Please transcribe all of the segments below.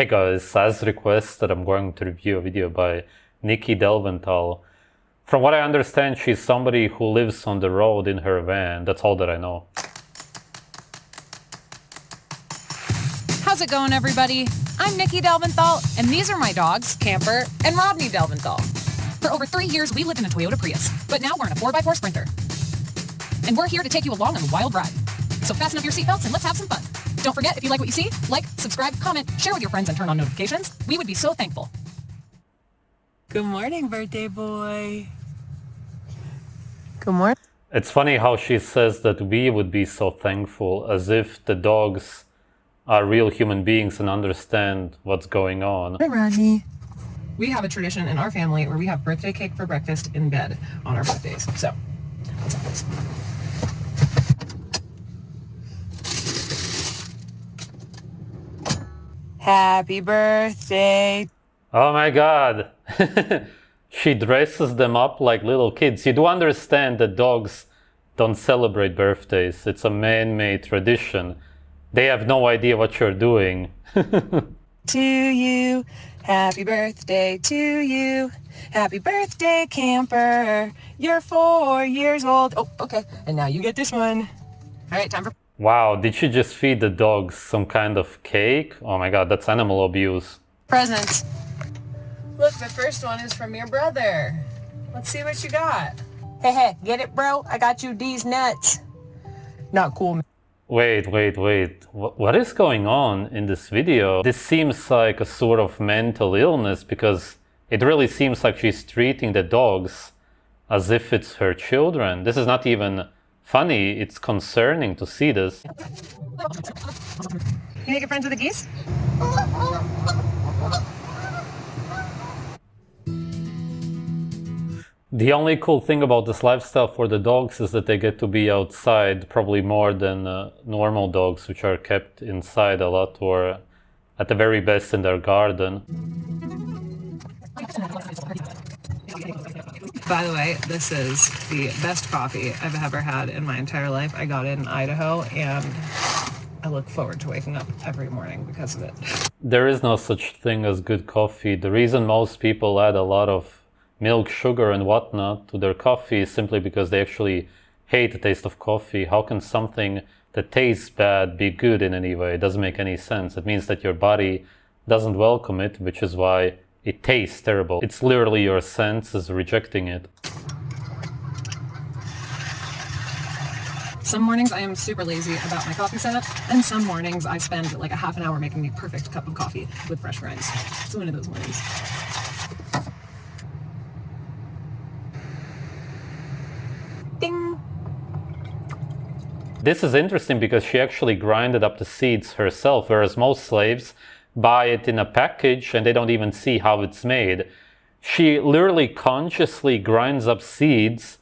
Hey guys, as requested, I'm going to review a video by Nikki Delventhal. From what I understand, she's somebody who lives on the road in her van. That's all that I know. How's it going, everybody? I'm Nikki Delventhal, and these are my dogs, Camper and Rodney Delventhal. For over 3 years, we lived in a Toyota Prius, but now we're in a 4x4 Sprinter. And we're here to take you along on a wild ride. So fasten up your seatbelts and let's have some fun. Don't forget, if you like what you see, like, subscribe, comment, share with your friends, and turn on notifications. We would be so thankful. Good morning, birthday boy. Good morning. It's funny how she says that we would be so thankful, as if the dogs are real human beings and understand what's going on. Hi, Rodney. We have a tradition in our family where we have birthday cake for breakfast in bed on our birthdays. So, let's have this. Happy birthday. Oh my god! She dresses them up like little kids. You do understand that dogs don't celebrate birthdays. It's a man-made tradition. They have no idea what you're doing. To you, happy birthday to you. Happy birthday, Camper. You're 4 years old. Oh, okay. And now you get this one. All right, time for... Wow, did she just feed the dogs some kind of cake? Oh my god, that's animal abuse. presents. Look, the first one is from your brother. Let's see what you got. Hey, get it, bro? I got you these nuts. Not cool, man. Wait. What is going on in this video? This seems like a sort of mental illness, because it really seems like she's treating the dogs as if it's her children. This is not even funny, it's concerning to see this. You make friends with the geese? The only cool thing about this lifestyle for the dogs is that they get to be outside, probably more than normal dogs, which are kept inside a lot, or at the very best in their garden. By the way, this is the best coffee I've ever had in my entire life. I got it in Idaho, and I look forward to waking up every morning because of it. There is no such thing as good coffee. The reason most people add a lot of milk, sugar and whatnot to their coffee is simply because they actually hate the taste of coffee. How can something that tastes bad be good in any way? It doesn't make any sense. It means that your body doesn't welcome it, which is why it tastes terrible. It's literally your senses rejecting it. Some mornings I am super lazy about my coffee setup, and some mornings I spend like a half an hour making the perfect cup of coffee with fresh grinds. It's one of those mornings. Ding! This is interesting because she actually grinded up the seeds herself, whereas most slaves buy it in a package and they don't even see how it's made. She literally consciously grinds up seeds,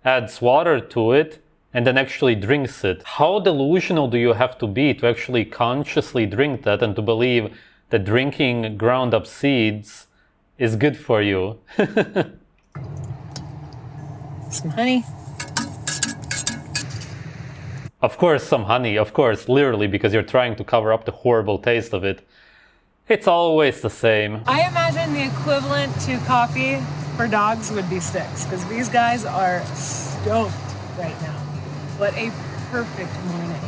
adds water to it, and then actually drinks it. How delusional do you have to be to actually consciously drink that and to believe that drinking ground up seeds is good for you? Some honey. Of course, some honey, of course, literally, because you're trying to cover up the horrible taste of it. It's always the same. I imagine the equivalent to coffee for dogs would be sticks, because these guys are stoked right now. What a perfect morning.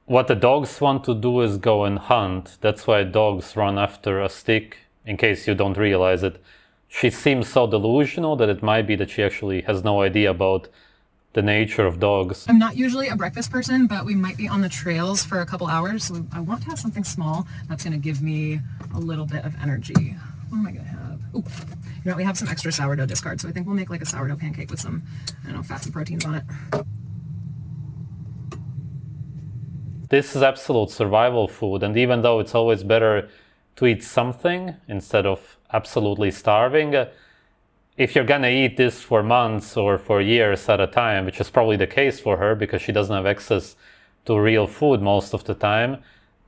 What the dogs want to do is go and hunt. That's why dogs run after a stick, in case you don't realize it. She seems so delusional that it might be that she actually has no idea about the nature of dogs. I'm not usually a breakfast person, but we might be on the trails for a couple hours, so I want to have something small that's going to give me a little bit of energy. What am I going to have? Ooh, you know, we have some extra sourdough discard, so I think we'll make like a sourdough pancake with some, I don't know, fats and proteins on it. This is absolute survival food, and even though it's always better to eat something instead of absolutely starving, if you're gonna eat this for months or for years at a time, which is probably the case for her because she doesn't have access to real food most of the time,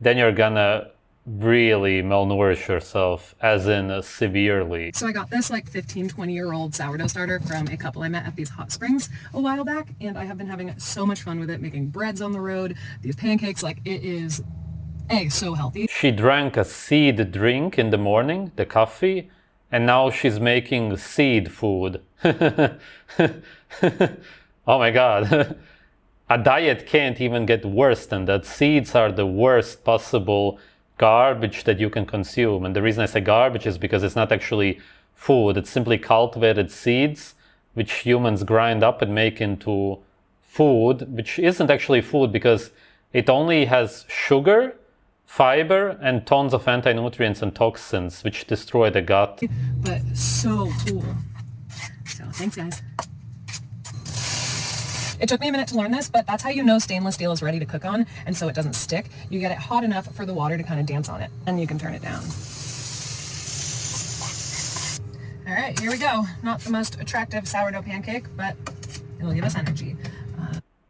then you're gonna really malnourish yourself, as in severely. So I got this like 15, 20-year-old sourdough starter from a couple I met at these hot springs a while back, and I have been having so much fun with it, making breads on the road, these pancakes. Like, it is so healthy. She drank a seed drink in the morning, the coffee, and now she's making seed food. Oh my god. A diet can't even get worse than that. Seeds are the worst possible garbage that you can consume. And the reason I say garbage is because it's not actually food. It's simply cultivated seeds, which humans grind up and make into food, which isn't actually food because it only has sugar, fiber, and tons of anti-nutrients and toxins, which destroy the gut. But so cool. So thanks, guys. It took me a minute to learn this, but that's how you know stainless steel is ready to cook on, and so it doesn't stick. You get it hot enough for the water to kind of dance on it, and you can turn it down. All right, here we go. Not the most attractive sourdough pancake, but it'll give us energy.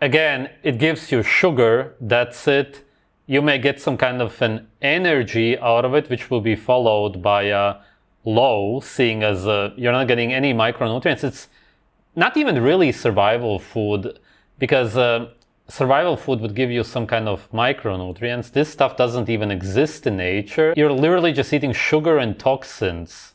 Again, it gives you sugar, that's it. You may get some kind of an energy out of it, which will be followed by a low, seeing as you're not getting any micronutrients. It's not even really survival food, because survival food would give you some kind of micronutrients. This stuff doesn't even exist in nature. You're literally just eating sugar and toxins.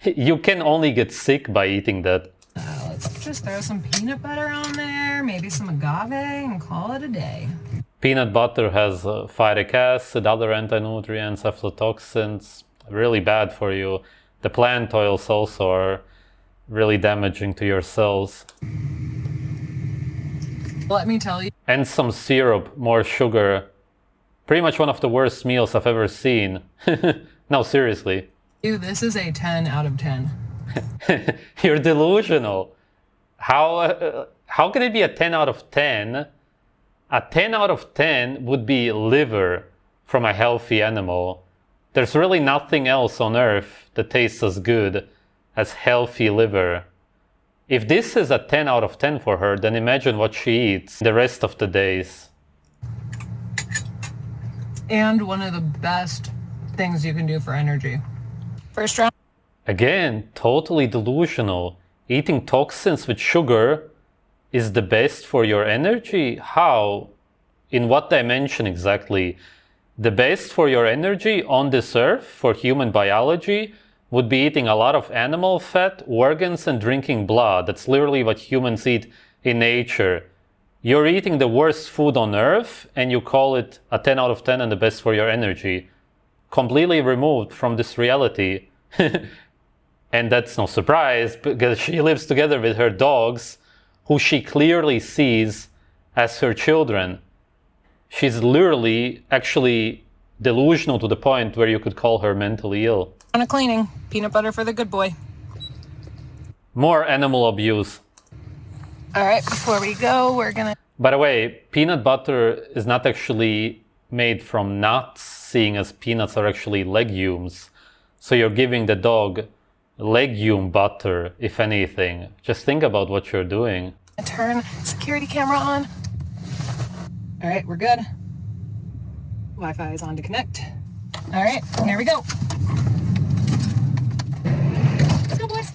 You can only get sick by eating that. Let's just throw some peanut butter on there, maybe some agave, and call it a day. Peanut butter has phytic acid, other anti-nutrients, aflatoxins, really bad for you. The plant oils also are really damaging to your cells. Let me tell you. And some syrup, more sugar. Pretty much one of the worst meals I've ever seen. No, seriously. This is a 10 out of 10. You're delusional. How can it be a 10 out of 10? A 10 out of 10 would be liver from a healthy animal. There's really nothing else on earth that tastes as good as healthy liver. If this is a 10 out of 10 for her, then imagine what she eats the rest of the days. And one of the best things you can do for energy. First round. Again, totally delusional. Eating toxins with sugar is the best for your energy? How? In what dimension exactly? The best for your energy on this earth, for human biology, would be eating a lot of animal fat, organs, and drinking blood. That's literally what humans eat in nature. You're eating the worst food on earth, and you call it a 10 out of 10 and the best for your energy. Completely removed from this reality. And that's no surprise, because she lives together with her dogs, who she clearly sees as her children. She's literally actually delusional to the point where you could call her mentally ill. On a cleaning, peanut butter for the good boy. More animal abuse. All right, before we go, we're gonna... By the way, peanut butter is not actually made from nuts, seeing as peanuts are actually legumes. So you're giving the dog legume butter, if anything. Just think about what you're doing. Turn security camera on. All right, we're good. Wi-Fi is on to connect. All right, here we go. Let's go, boys.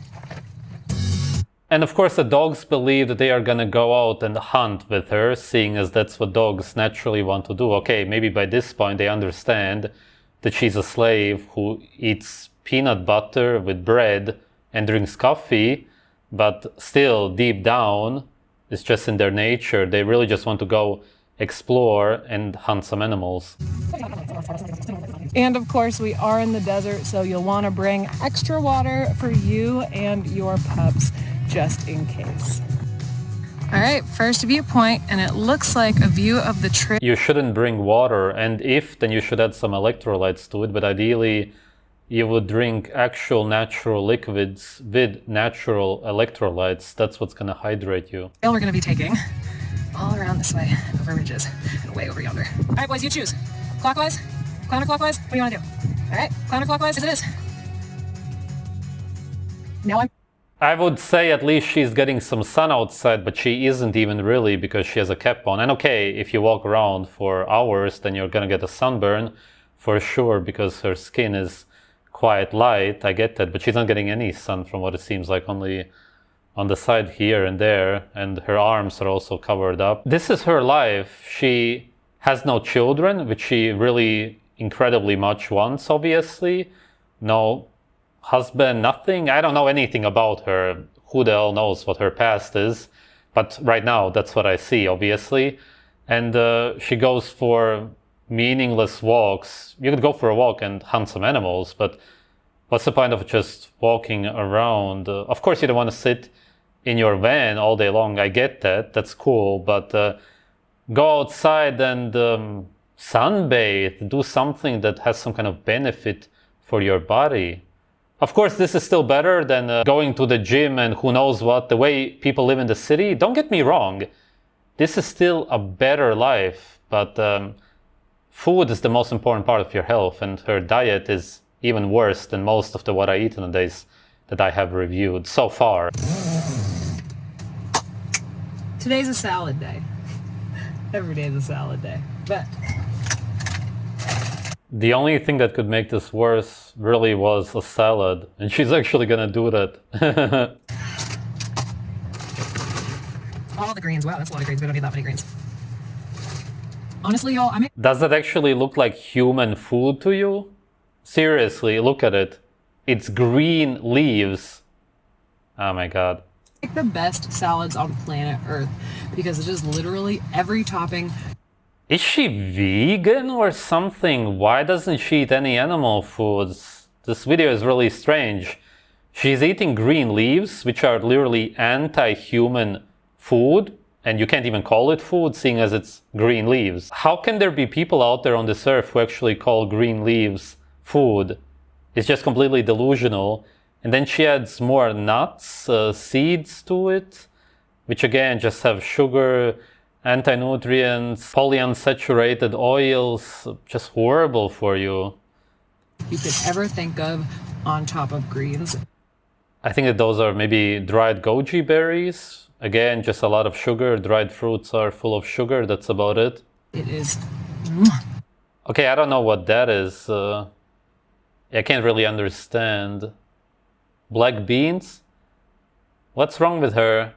And of course the dogs believe that they are gonna go out and hunt with her, seeing as that's what dogs naturally want to do. Okay, maybe by this point they understand that she's a slave who eats peanut butter with bread and drinks coffee, but still deep down, it's just in their nature. They really just want to go explore and hunt some animals. And of course we are in the desert, so you'll want to bring extra water for you and your pups, just in case. All right, first viewpoint, and it looks like a view of the trail. You shouldn't bring water, and if, then you should add some electrolytes to it, but ideally you would drink actual natural liquids with natural electrolytes. That's what's gonna hydrate you. We're going to be taking all around this way, over ridges, and way over yonder. All right, boys, you choose. Clockwise? Counterclockwise? What do you want to do? All right, counterclockwise as it is. Now I would say at least she's getting some sun outside, but she isn't even really because she has a cap on. And okay, if you walk around for hours, then you're gonna get a sunburn for sure because her skin is quite light. I get that, but she's not getting any sun from what it seems like, only on the side here and there, and her arms are also covered up. This is her life. She has no children, which she really incredibly much wants, obviously. No husband, nothing. I don't know anything about her. Who the hell knows what her past is? But right now, that's what I see, obviously. And she goes for meaningless walks. You could go for a walk and hunt some animals, but what's the point of just walking around? Of course, you don't want to sit in your van all day long. I get that. That's cool. But go outside and sunbathe. Do something that has some kind of benefit for your body. Of course, this is still better than going to the gym and who knows what, the way people live in the city. Don't get me wrong. This is still a better life, but food is the most important part of your health, and her diet is even worse than most of what I eat in the days that I have reviewed so far. Today's a salad day. Every day is a salad day. But the only thing that could make this worse really was a salad, and she's actually gonna do that. all the greens. Wow, that's a lot of greens. We don't need that many greens. Honestly, y'all, Does that actually look like human food to you? Seriously, look at it. It's green leaves. Oh my god. make the best salads on planet Earth because it is literally every topping. Is she vegan or something? Why doesn't she eat any animal foods? This video is really strange. She's eating green leaves, which are literally anti-human food, and you can't even call it food, seeing as it's green leaves. How can there be people out there on this earth who actually call green leaves food? It's just completely delusional. And then she adds more nuts, seeds to it, which again just have sugar, anti-nutrients, polyunsaturated oils, just horrible for you. You could ever think of on top of greens. I think that those are maybe dried goji berries. Again, just a lot of sugar. Dried fruits are full of sugar. That's about it. It is. Okay, I don't know what that is. I can't really understand. Black beans? What's wrong with her?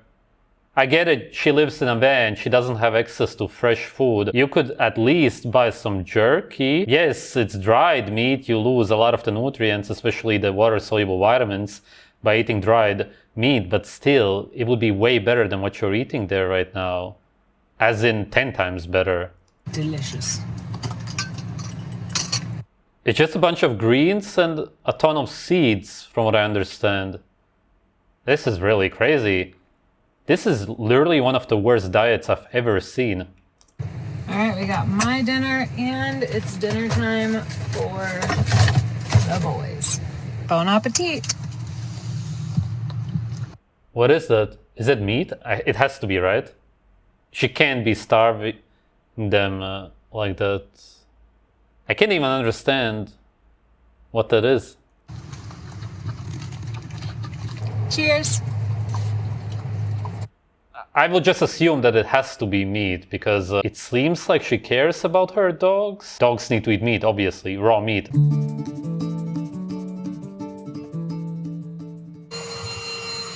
I get it, she lives in a van, she doesn't have access to fresh food. You could at least buy some jerky. Yes, it's dried meat, you lose a lot of the nutrients, especially the water-soluble vitamins, by eating dried meat, but still, it would be way better than what you're eating there right now. As in 10 times better. Delicious. It's just a bunch of greens and a ton of seeds, from what I understand. This is really crazy. This is literally one of the worst diets I've ever seen. All right, we got my dinner, and it's dinner time for the boys. Bon appetit. What is that? Is it meat? It has to be, right? She can't be starving them like that. I can't even understand what that is. Cheers. I will just assume that it has to be meat because it seems like she cares about her dogs. Dogs need to eat meat, obviously, raw meat.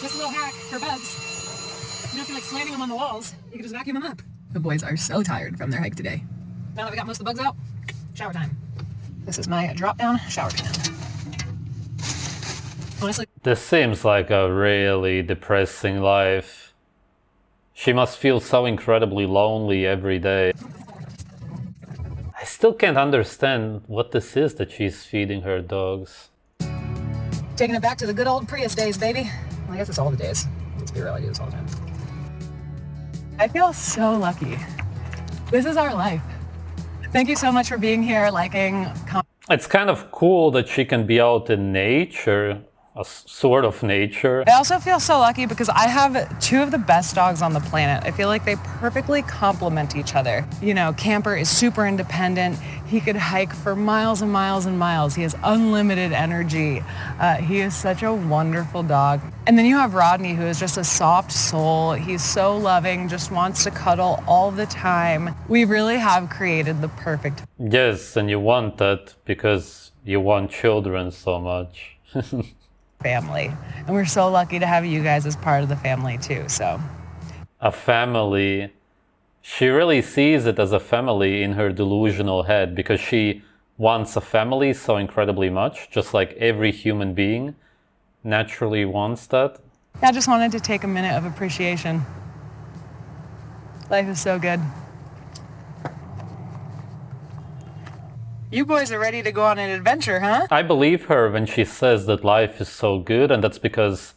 Just a little hack for bugs. You don't feel like slamming them on the walls. You can just vacuum them up. The boys are so tired from their hike today. Now that we got most of the bugs out, shower time. This is my drop-down shower pan. Honestly, this seems like a really depressing life. She must feel so incredibly lonely every day. I still can't understand what this is that she's feeding her dogs. taking it back to the good old Prius days, baby. Well, I guess it's all the days. Let's be real, I do this all the time. I feel so lucky. This is our life. Thank you so much for being here, liking, It's kind of cool that she can be out in nature a sort of nature. I also feel so lucky because I have two of the best dogs on the planet. I feel like they perfectly complement each other. You know, Camper is super independent. He could hike for miles and miles and miles. He has unlimited energy. He is such a wonderful dog. And then you have Rodney, who is just a soft soul. He's so loving, just wants to cuddle all the time. We really have created the perfect Yes, and you want that because you want children so much. family. And we're so lucky to have you guys as part of the family too, so. A family. She really sees it as a family in her delusional head because she wants a family so incredibly much, just like every human being naturally wants that. I just wanted to take a minute of appreciation. Life is so good. You boys are ready to go on an adventure, huh? I believe her when she says that life is so good, and that's because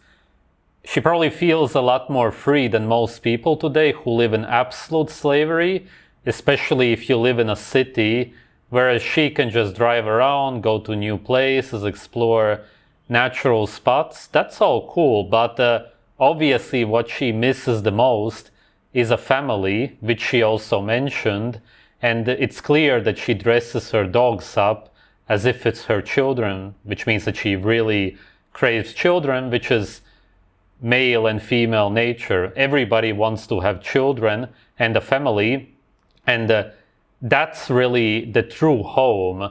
she probably feels a lot more free than most people today who live in absolute slavery, especially if you live in a city, whereas she can just drive around, go to new places, explore natural spots. That's all cool, but obviously what she misses the most is a family, which she also mentioned, and it's clear that she dresses her dogs up as if it's her children, which means that she really craves children, which is male and female nature. Everybody wants to have children and a family, and that's really the true home.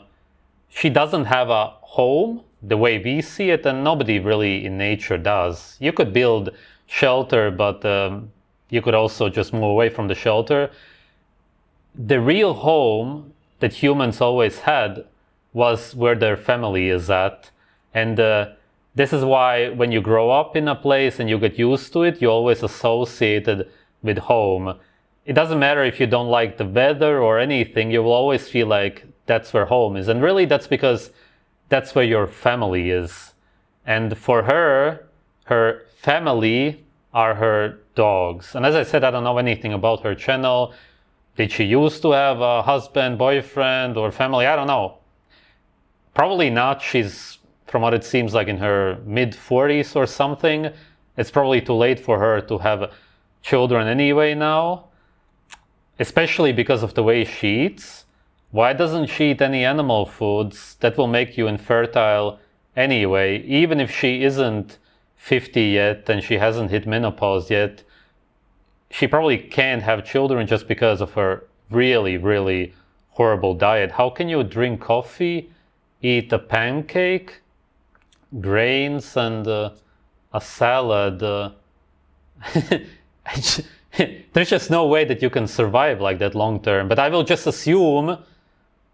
She doesn't have a home the way we see it, and nobody really in nature does. You could build shelter, but you could also just move away from the shelter. The real home that humans always had was where their family is at, and this is why when you grow up in a place and you get used to it, you always associate it with home. It doesn't matter if you don't like the weather or anything, you will always feel like that's where home is. And really that's because that's where your family is. And for her, her family are her dogs. And as I said, I don't know anything about her channel. Did she used to have a husband, boyfriend, or family? I don't know. Probably not. She's, from what it seems like, in her mid-40s or something. It's probably too late for her to have children anyway now. Especially because of the way she eats. Why doesn't she eat any animal foods? That will make you infertile anyway. Even if she isn't 50 yet and she hasn't hit menopause yet, she probably can't have children just because of her really, really horrible diet. How can you drink coffee, eat a pancake, grains, and a salad? There's just no way that you can survive like that long term. But I will just assume,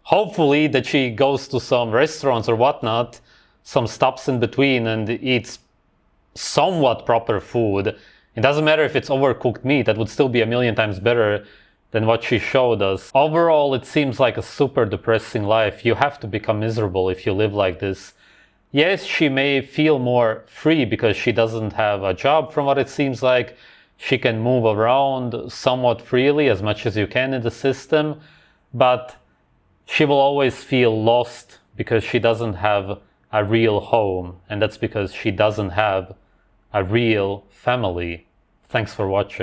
hopefully, that she goes to some restaurants or whatnot, some stops in between, and eats somewhat proper food. It doesn't matter if it's overcooked meat, that would still be a million times better than what she showed us. Overall, it seems like a super depressing life. You have to become miserable if you live like this. Yes, she may feel more free because she doesn't have a job, from what it seems like. She can move around somewhat freely, as much as you can in the system, but she will always feel lost because she doesn't have a real home, and that's because she doesn't have a real family. Thanks for watching.